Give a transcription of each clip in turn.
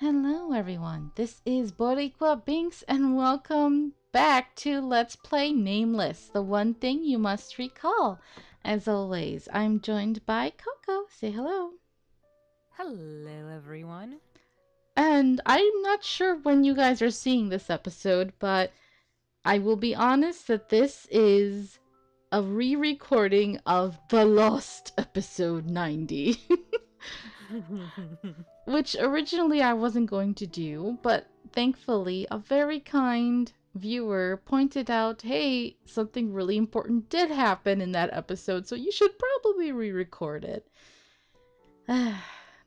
Hello everyone, this is Boricua Binks and welcome back to Let's Play Nameless, the one thing you must recall. As always, I'm joined by Coco. Say hello. Hello, everyone. And I'm not sure when you guys are seeing this episode, but I will be honest that this is a re-recording of the Lost episode 90. Which originally I wasn't going to do, but thankfully a very kind viewer pointed out, hey, something really important did happen in that episode, so you should probably re-record it.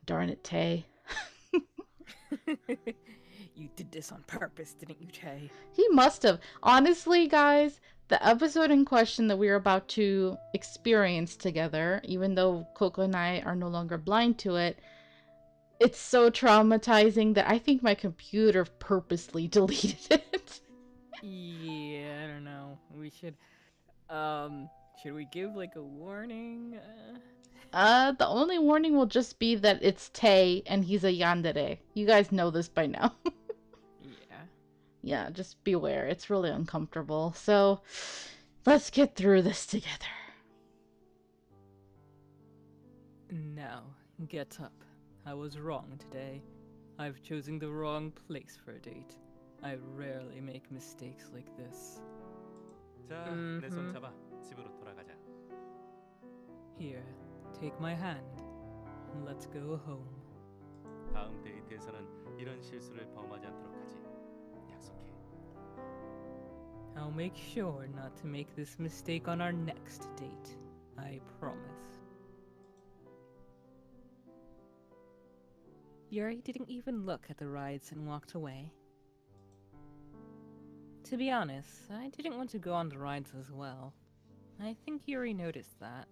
Darn it, Tay. You did this on purpose, didn't you, Tay? He must have. Honestly, guys, the episode in question that we're about to experience together, even though Coco and I are no longer blind to it, it's so traumatizing that I think my computer purposely deleted it. Yeah, I don't know. We should we give like a warning? The only warning will just be that it's Tay and he's a yandere. You guys know this by now. Yeah. Yeah, just beware. It's really uncomfortable. So, let's get through this together. Now, get up. I was wrong today. I've chosen the wrong place for a date. I rarely make mistakes like this. 자, 내 손 잡아. 집으로 돌아가자. Here, take my hand. Let's go home. 다음 데이트에서는 이런 실수를 범하지 않도록 하지. 약속해. I'll make sure not to make this mistake on our next date. I promise. Yuri didn't even look at the rides and walked away. To be honest, I didn't want to go on the rides as well. I think Yuri noticed that.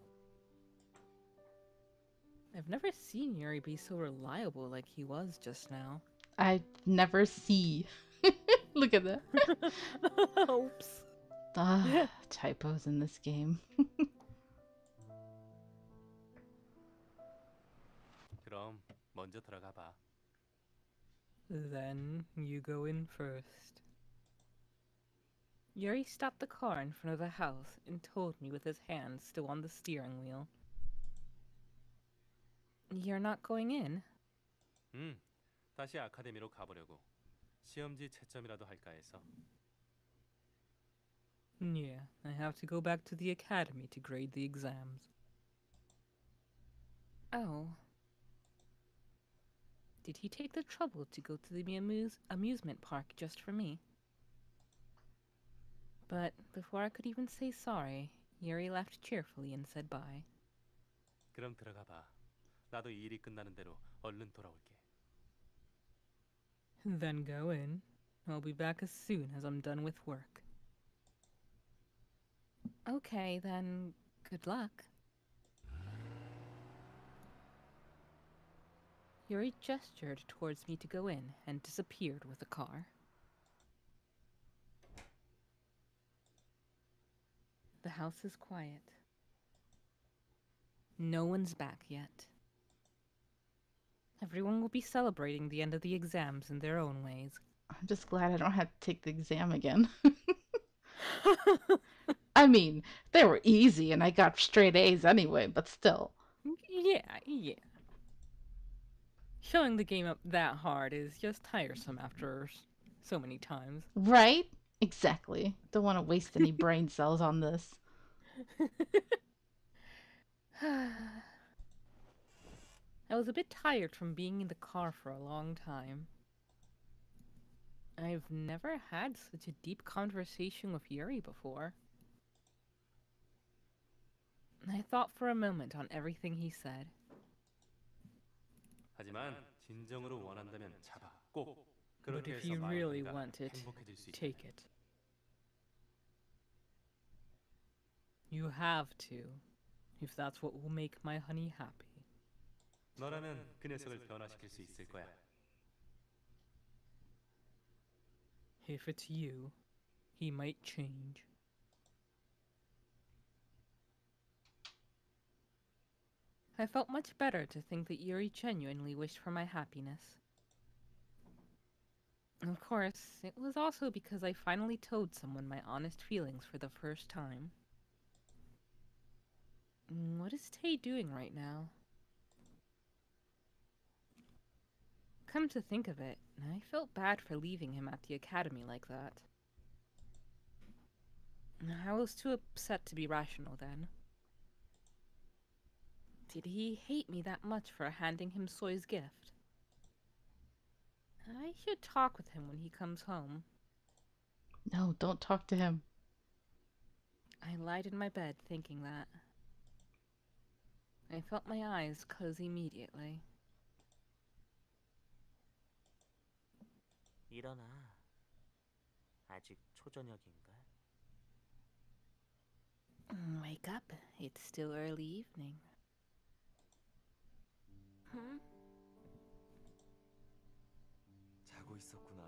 I've never seen Yuri be so reliable like he was just now. I never see. Look at that. Oops. Typos in this game. 그럼 먼저 들어가 봐. Then you go in first. Yuri stopped the car in front of the house and told me with his hand still on the steering wheel. You're not going in? 다시 아카데미로 가보려고. 시험지 채점이라도 할까 해서. Yeah, I have to go back to the academy to grade the exams. Oh. Did he take the trouble to go to the amusement park just for me? But before I could even say sorry, Yuri left cheerfully and said bye. 그럼 들어가 봐. 나도 이 일이 끝나는 대로 얼른 돌아올게. Then go in. I'll be back as soon as I'm done with work. Okay, then good luck. Yuri gestured towards me to go in and disappeared with the car. The house is quiet. No one's back yet. Everyone will be celebrating the end of the exams in their own ways. I'm just glad I don't have to take the exam again. I mean, they were easy and I got straight A's anyway, but still. Yeah. Showing the game up that hard is just tiresome after so many times. Right? Exactly. Don't want to waste any brain cells on this. I was a bit tired from being in the car for a long time. I've never had such a deep conversation with Yuri before. I thought for a moment on everything he said. 하지만 진정으로 원한다면 잡아. 꼭. But 그렇게 if 해서 you really 마음이 want it, 행복해질 수 있다. take it. You have to, if that's what will make my honey happy. 너라면 그 녀석을 변화시킬 수 있을 거야. If it's you, he might change. I felt much better to think that Yuri genuinely wished for my happiness. Of course, it was also because I finally told someone my honest feelings for the first time. What is Tay doing right now? Come to think of it, I felt bad for leaving him at the academy like that. I was too upset to be rational then. Did he hate me that much for handing him Soy's gift? I should talk with him when he comes home. No, don't talk to him. I lied in my bed thinking that. I felt my eyes close immediately. 일어나. 아직 초저녁인가? Wake up, it's still early evening. 자고 있었구나.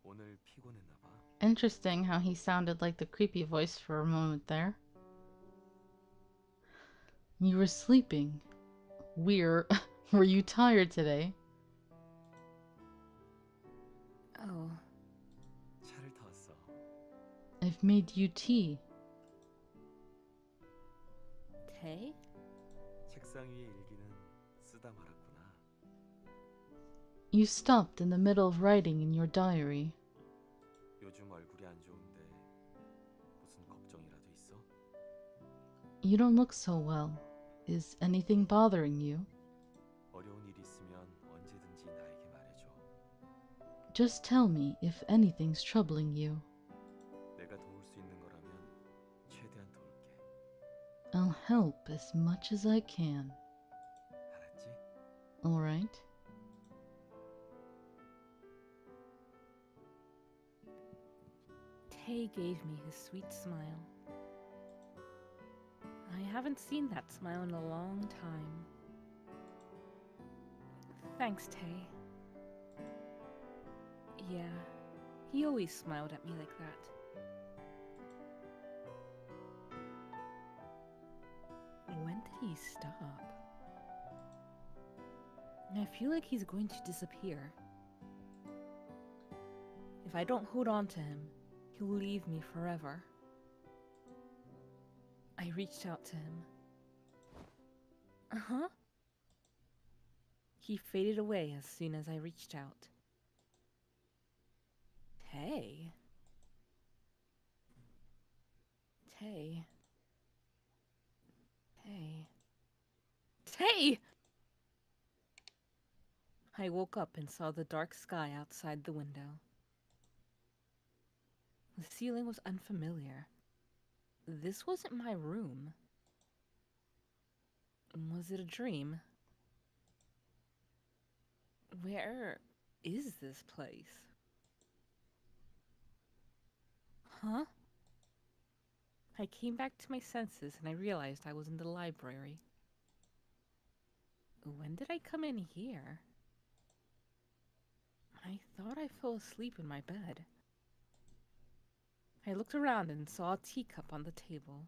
오늘 피곤했나 봐. Interesting how he sounded like the creepy voice for a moment there. You were sleeping. Were you tired today? Oh, 차를 타왔어. I've made you tea. Tay? 책상 위에 일기는 쓰다 말았구나. You stopped in the middle of writing in your diary. 요즘 얼굴이 안 좋은데 무슨 걱정이라도 있어? You don't look so well. Is anything bothering you? 어려운 일 있으면 언제든지 나에게 말해줘. Just tell me if anything's troubling you. 내가 도울 수 있는 거라면 최대한 도울게. I'll help as much as I can. 알았지? All right? Tay gave me his sweet smile. I haven't seen that smile in a long time. Thanks, Tay. Yeah, he always smiled at me like that. When did he stop? I feel like he's going to disappear. If I don't hold on to him, he'll leave me forever. I reached out to him. Uh-huh. He faded away as soon as I reached out. Tay? Tay? Tay? Tay! I woke up and saw the dark sky outside the window. The ceiling was unfamiliar. This wasn't my room. Was it a dream? Where is this place? Huh? I came back to my senses and I realized I was in the library. When did I come in here? I thought I fell asleep in my bed. I looked around and saw a teacup on the table.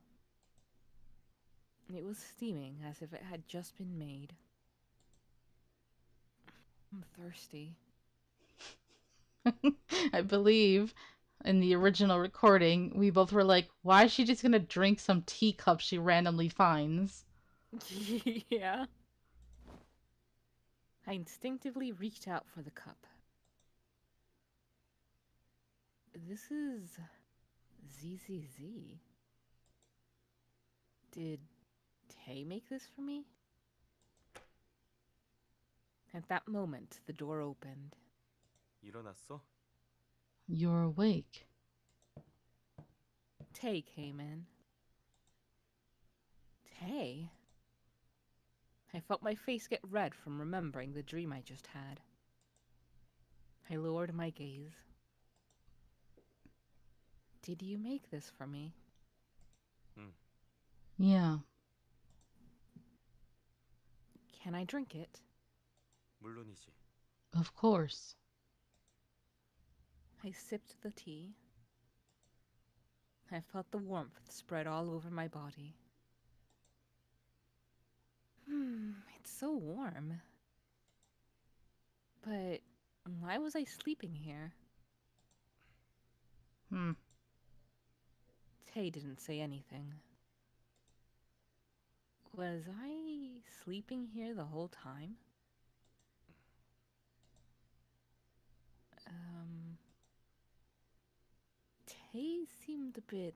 It was steaming as if it had just been made. I'm thirsty. I believe in the original recording, we both were like, why is she just gonna drink some teacup she randomly finds? Yeah. I instinctively reached out for the cup. This is ZZZ. Did Tay make this for me? At that moment, the door opened. 일어났어? You're awake. Tay came in. Tay? I felt my face get red from remembering the dream I just had. I lowered my gaze. Did you make this for me? Yeah. Can I drink it? 물론이지. Of course. I sipped the tea. I felt the warmth spread all over my body. It's so warm. But Why was I sleeping here? Tay didn't say anything. Was I sleeping here the whole time? Tay seemed a bit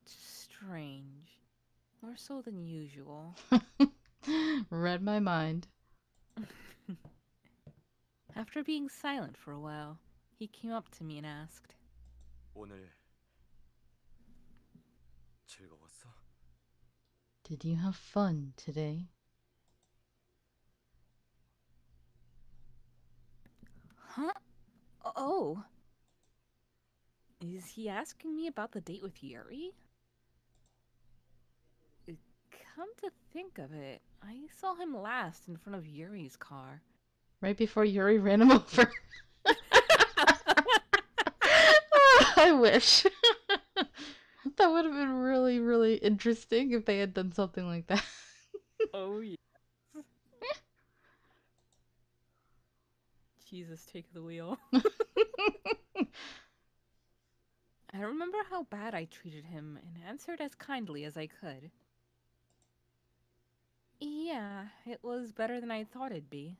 strange. More so than usual. Read my mind. After being silent for a while, he came up to me and asked, 오늘 즐거웠어? Did you have fun today? Huh? Oh. Is he asking me about the date with Yuri? Come to think of it, I saw him last in front of Yuri's car. Right before Yuri ran him over. I wish. That would have been really, really interesting if they had done something like that. Oh, yes. Jesus, take the wheel. I remember how bad I treated him and answered as kindly as I could. Yeah, it was better than I thought it'd be.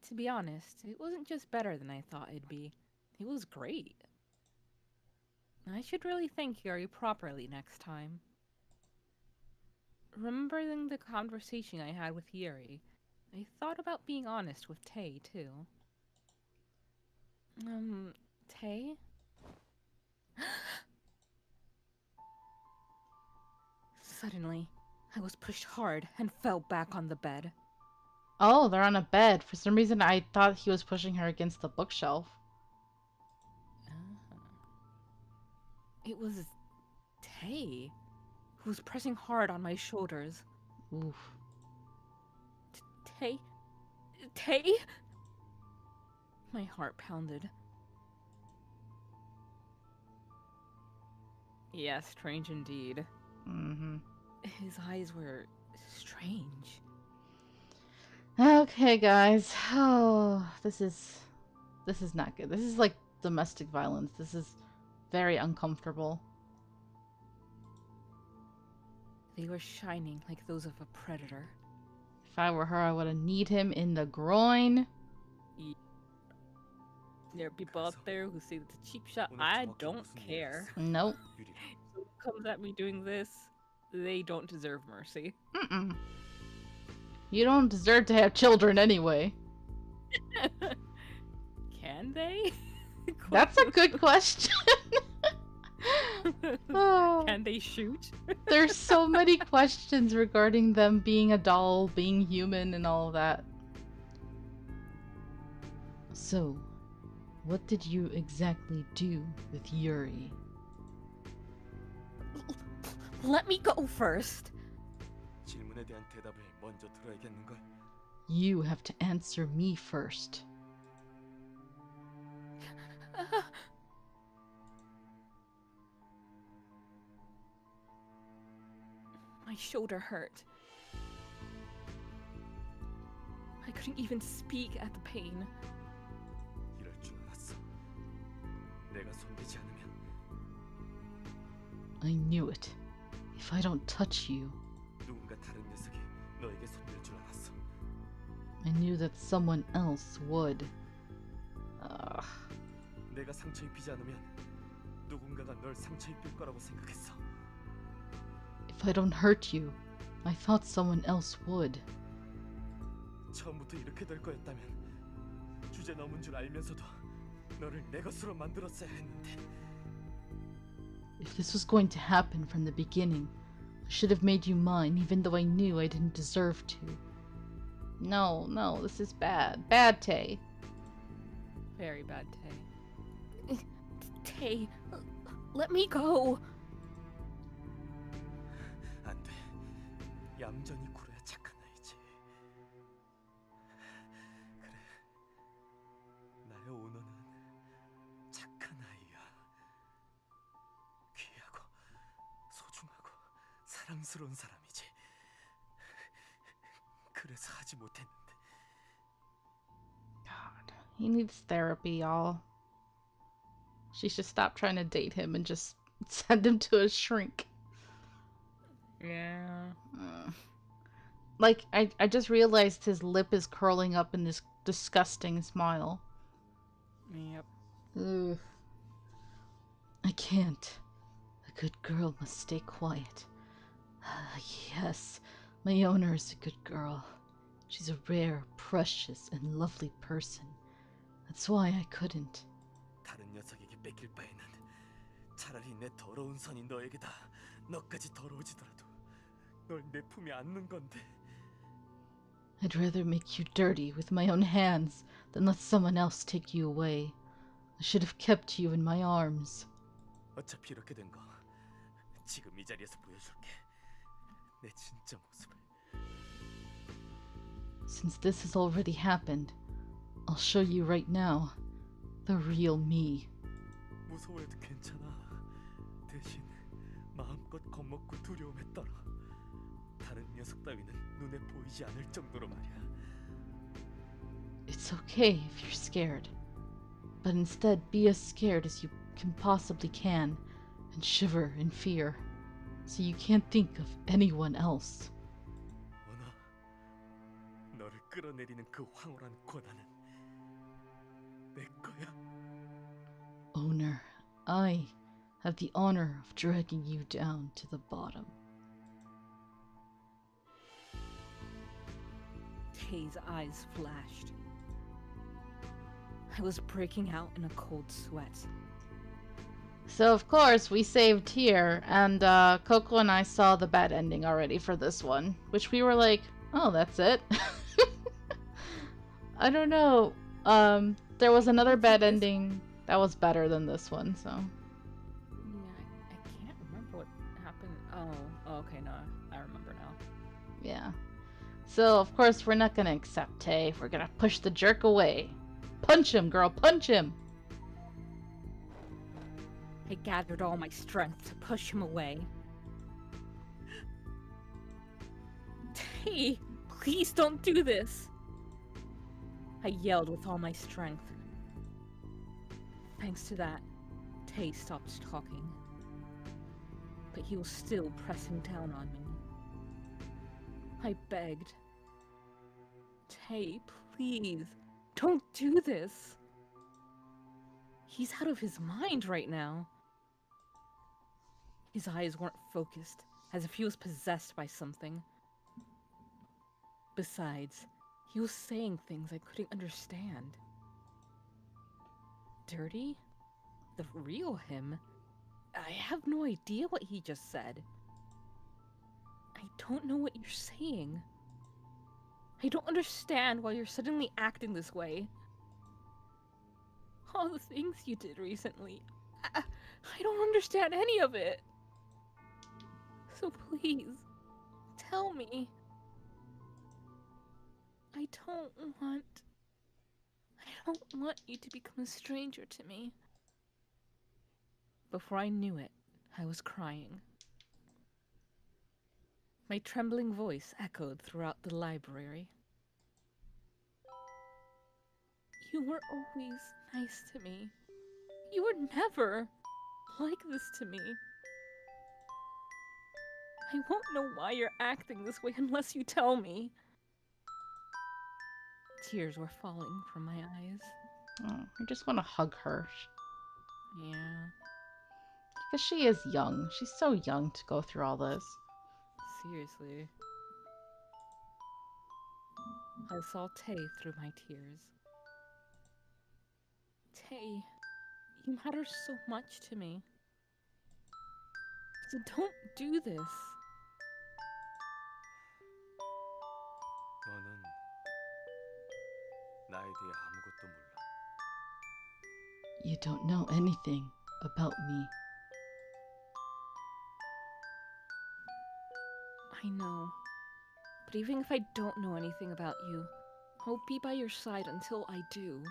To be honest, it wasn't just better than I thought it'd be. It was great. I should really thank Yuri properly next time. Remembering the conversation I had with Yuri, I thought about being honest with Tay, too. Tay? Suddenly, I was pushed hard and fell back on the bed. Oh, they're on a bed. For some reason, I thought he was pushing her against the bookshelf. It was Tay who was pressing hard on my shoulders. Oof. Tay? Tay? My heart pounded. Yes, strange indeed. Mm-hmm. His eyes were strange. Okay, guys. Oh, this is not good. This is like domestic violence. This is very uncomfortable. They were shining like those of a predator. If I were her, I would have kneed him in the groin. There are people out there who say it's a cheap shot. I don't care. Nope. Who comes at me doing this, they don't deserve mercy. Mm-mm. You don't deserve to have children anyway. Can they? That's a good question. Oh. Can they shoot? There's so many questions regarding them being a doll, being human, and all of that. So, what did you exactly do with Yuri? Let me go first. 질문에 대한 대답을 먼저 들어야겠는걸? You have to answer me first. My shoulder hurt. I couldn't even speak at the pain. 이럴 줄 알았어. 내가 손대지 않으면 I knew it. If I don't touch you, 누군가 다른 녀석이 너에게 손댈 줄 알았어. I knew that someone else would. 내가 상처 입히지 않으면 누군가가 널 상처 입힐 거라고 생각했어. If I don't hurt you, I thought someone else would. 처음부터 이렇게 될 거였다면 주제 넘은 줄 알면서도 너를 내 것으로 만들었어야 했는데. If this was going to happen from the beginning, I should have made you mine even though I knew I didn't deserve to. No, this is bad. Bad, Tay. Very bad, Tay. Tay, let me go. 안 돼. 얌전히 굴어야 착한 아이지. 그래. 나의 오너는 착한 아이야. 귀하고 소중하고 사랑스러운 사람이지. 그래서 하지 못했는데. He needs therapy, y'all. She should stop trying to date him and just send him to a shrink. Yeah. Like, I just realized his lip is curling up in this disgusting smile. Yep. Ugh. I can't. A good girl must stay quiet. Yes, my owner is a good girl. She's a rare, precious, and lovely person. That's why I couldn't. 다른 녀석에게 뺏길 바에는 차라리 내 더러운 선이 너에게다 너까지 더러워지더라도 널 내 품에 안는 건데. I'd rather make you dirty with my own hands than let someone else take you away. I should have kept you in my arms. 어차피 이렇게 된 거 지금 이 자리에서 보여줄게. 내 진짜 모습을. Since this has already happened, I'll show you right now the real me. 무서워해도 괜찮아. 대신 마음껏 겁먹고 두려움에 떨어. 다른 녀석 따위는 눈에 보이지 않을 정도로 말이야. It's okay if you're scared, but instead be as scared as you can possibly can and shiver in fear, so you can't think of anyone else. 원아, 너를 끌어내리는 그 황홀한 고난은 내 거야. Owner, I have the honor of dragging you down to the bottom. Tay's eyes flashed. I was breaking out in a cold sweat. So of course we saved here, and Coco and I saw the bad ending already for this one, which we were like, oh, that's it. I don't know. There was another bad ending that was better than this one, so. Yeah, I can't remember what happened. Oh, okay, no, I remember now. Yeah. So of course we're not gonna accept Tay. We're gonna push the jerk away. Punch him, girl, punch him! I gathered all my strength to push him away. Tay, please don't do this! I yelled with all my strength. Thanks to that, Tay stopped talking. But he was still pressing down on me. I begged. Tay, please, don't do this! He's out of his mind right now. His eyes weren't focused, as if he was possessed by something. Besides, he was saying things I couldn't understand. Dirty? The real him? I have no idea what he just said. I don't know what you're saying. I don't understand why you're suddenly acting this way. All the things you did recently, I don't understand any of it. So please, tell me. I don't want you to become a stranger to me. Before I knew it, I was crying. My trembling voice echoed throughout the library. You were always nice to me. You were never like this to me. I won't know why you're acting this way unless you tell me. Tears were falling from my eyes. Oh, I just want to hug her. Yeah, Because she is young. She's so young to go through all this. seriously. I saw Tay through my tears. Tay, you matter so much to me. So don't do this. 너는 나에 대해 아무것도 몰라. You don't know anything about me. I know. But even if I don't know anything about you, I'll be by your side until I do.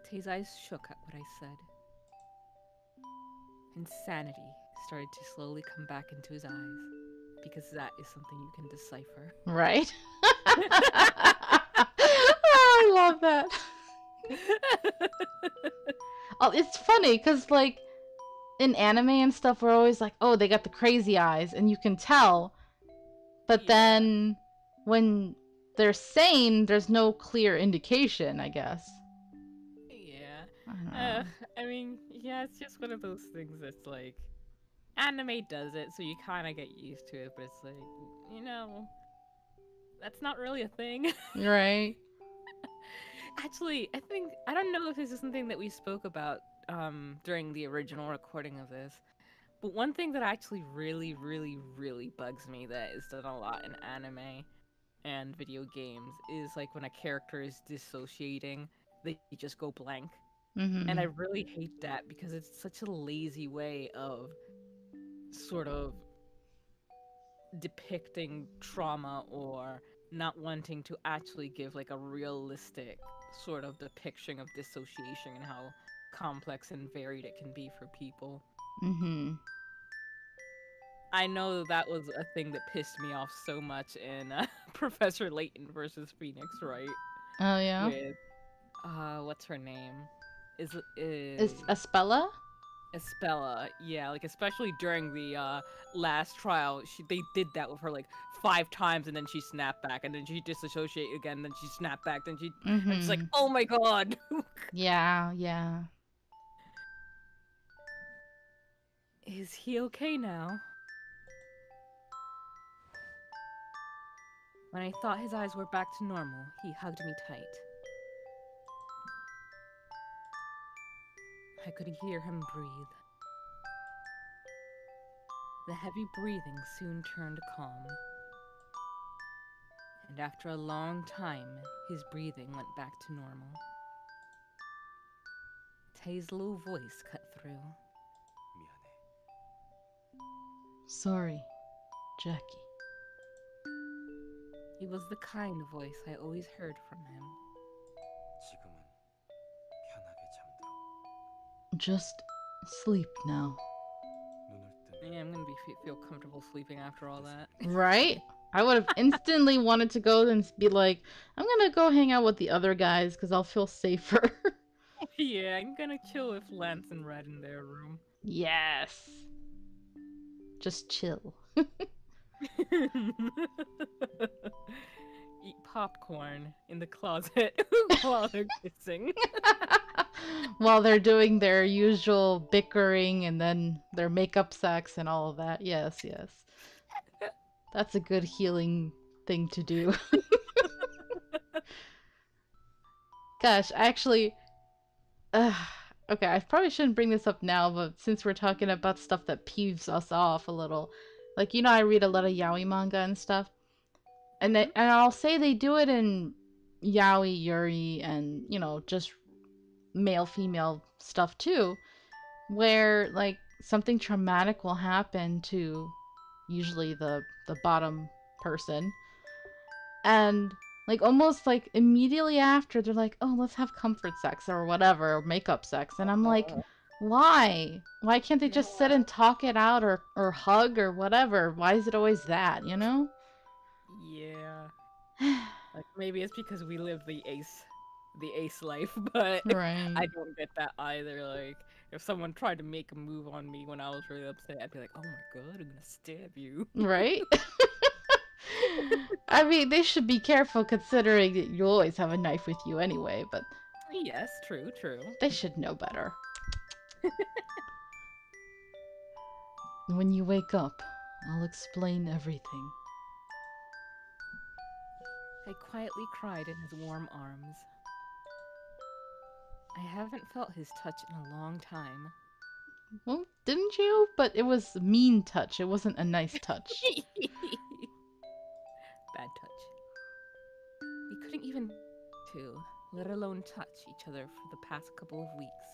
Tay's eyes shook at what I said. Insanity started to slowly come back into his eyes, because that is something you can decipher. Right? Oh, I love that. Oh, it's funny because like in anime and stuff, we're always like, oh, they got the crazy eyes, and you can tell. But Yeah. then when they're sane, there's no clear indication, I guess. Yeah. I don't know. I mean, yeah, it's just one of those things that's like, anime does it, so you kind of get used to it, but it's like, you know, that's not really a thing. Right? Actually, I don't know if this is something that we spoke about during the original recording of this, but one thing that actually really, really, really bugs me that is done a lot in anime and video games is like when a character is dissociating, they just go blank. And I Mm-hmm. really hate that because it's such a lazy way of sort of depicting trauma or not wanting to actually give like a realistic sort of depiction of dissociation and how complex and varied it can be for people. Mm-hmm. I know that was a thing that pissed me off so much in Professor Layton versus Phoenix, right? Oh yeah. With what's her name? Is Is Aspella? Espella, yeah, like especially during the last trial, they did that with her like 5 times, and then she snapped back, and then she disassociated again, and then she snapped back, then she. I'm just like, Mm-hmm. oh my god. Yeah, yeah. Is he okay now? When I thought his eyes were back to normal, he hugged me tight. I could hear him breathe. The heavy breathing soon turned calm. And after a long time, his breathing went back to normal. Tay's low voice cut through. 미안해. Sorry, Jackie. It was the kind voice I always heard from him. 지금은 편하게 잠들어. Just sleep now. 눈을 Yeah, 뜨면 I'm gonna feel comfortable sleeping after all that. Right? I would have instantly wanted to go and be like, I'm gonna go hang out with the other guys because I'll feel safer. Yeah, I'm gonna chill with Lance and Red in their room. Yes. Just chill. Eat popcorn in the closet while they're kissing. While they're doing their usual bickering and then their makeup sex and all of that. Yes, yes. That's a good healing thing to do. Gosh, actually, okay, I probably shouldn't bring this up now, but since we're talking about stuff that peeves us off a little, like, I read a lot of yaoi manga and stuff, and and I'll say they do it in yaoi, yuri, and just male female stuff too, where like something traumatic will happen to usually the bottom person, and like almost like immediately after they're like, oh, let's have comfort sex or whatever, or makeup sex, and I'm like, why can't they just sit and talk it out, or hug or whatever? Why is it always that? Yeah. Like maybe it's because we live the ace life, but Right. I don't get that either. Like if someone tried to make a move on me when I was really upset, I'd be like, "Oh my god, I'm gonna stab you." Right. I mean, they should be careful considering that you always have a knife with you anyway, but Yes, true, true. they should know better. When you wake up, I'll explain everything. I quietly cried in his warm arms. I haven't felt his touch in a long time. Well, didn't you? But it was mean touch. It wasn't a nice touch. Bad touch. We couldn't even let alone touch each other for the past couple of weeks.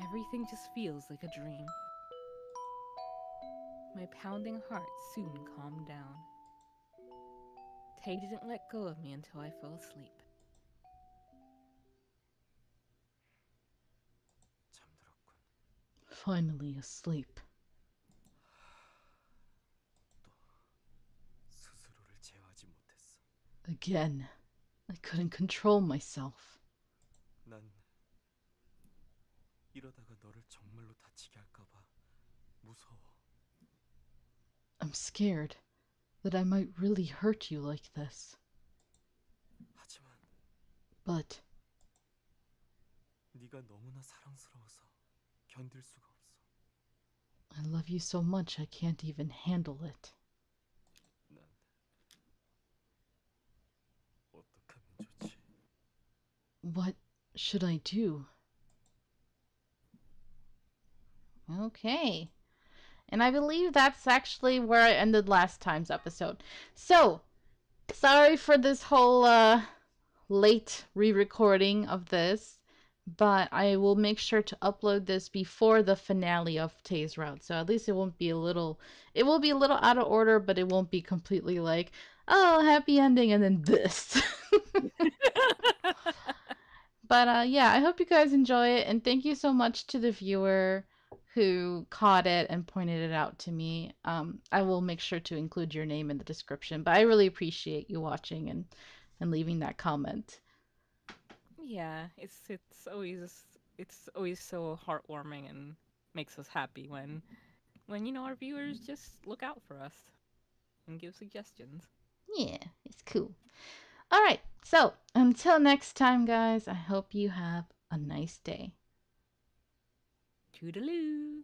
Everything just feels like a dream. My pounding heart soon calmed down. Tay didn't let go of me until I fell asleep. 잠들었군. Finally asleep. 또 스스로를 제어하지 못했어. Again. I couldn't control myself. 난 이러다가 너를 정말로 다치게 할까 봐 무서워. I'm scared that I might really hurt you like this. 하지만 But 네가 너무나 사랑스러워서 견딜 수가 없어. I love you so much I can't even handle it. 난 어떡하면 좋지? What should I do? Okay. And I believe that's actually where I ended last time's episode. So, sorry for this whole late re-recording of this, but I will make sure to upload this before the finale of Tay's Route. So at least it won't be a little, it will be a little out of order, but it won't be completely like, oh, happy ending and then this. But yeah, I hope you guys enjoy it, and thank you so much to the viewer who caught it and pointed it out to me. I will make sure to include your name in the description, but I really appreciate you watching and leaving that comment. Yeah, it's always so heartwarming and makes us happy when our viewers just look out for us and give suggestions. Yeah, it's cool. All right, so until next time, guys, I hope you have a nice day. Toodaloo!